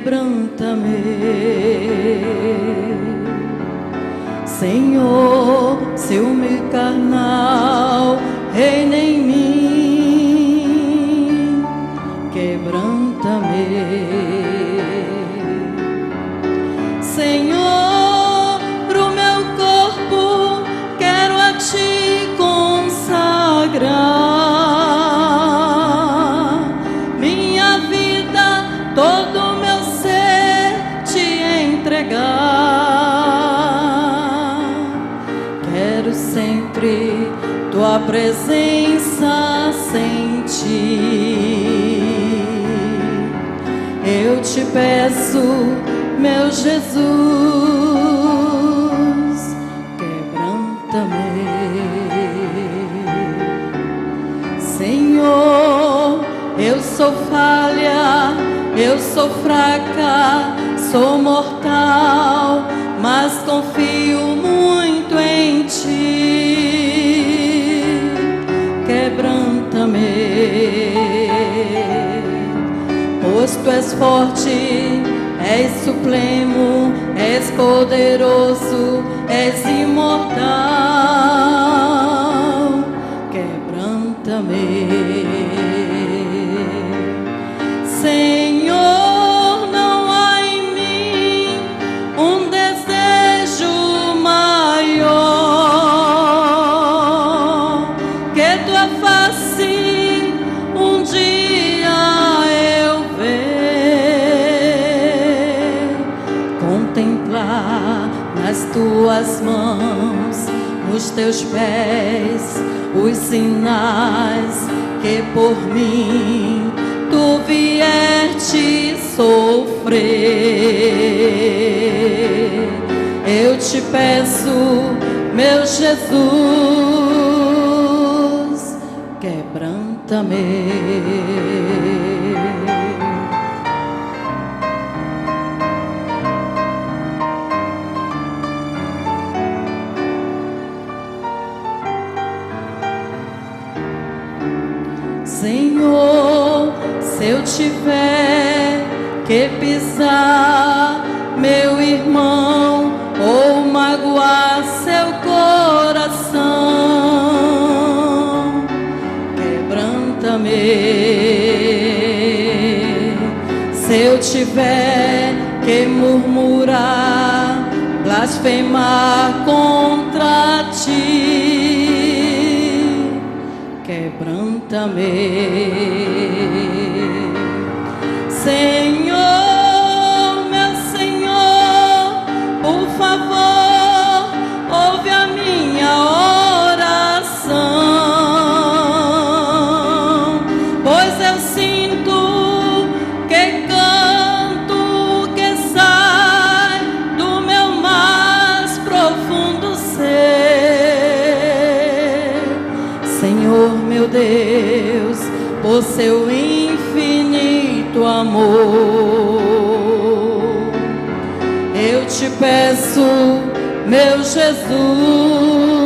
quebranta-me. Senhor, ciúme carnal reina em mim, quebranta-me. Senhor, pro meu corpo quero a ti consagrar, minha vida, todo o meu ser te entregar. Quero sempre tua presença sentir. Eu te peço, meu Jesus, quebranta-me. Senhor, eu sou falha, eu sou fraca, sou mortal, mas confio muito em ti. Quebranta-me, pois tu és forte, és supremo, és poderoso, és imortal. Quebranta-me. Senhor, não há em mim um desejo maior que tua face um dia eu ver, contemplar nas tuas mãos, nos teus pés, os sinais que por mim tu vieste sofrer. Eu te peço, meu Jesus, quebranta-me. Senhor, se eu tiver que pisar meu irmão ou magoar seu coração, quebranta-me. Se eu tiver que murmurar, blasfemar contra ti, quebranta-me. Senhor, meu Senhor, por favor, ouve a minha oração, pois eu sinto que canto que sai do meu mais profundo ser. Senhor, meu Deus, por seu infinito amor, eu te peço, meu Jesus,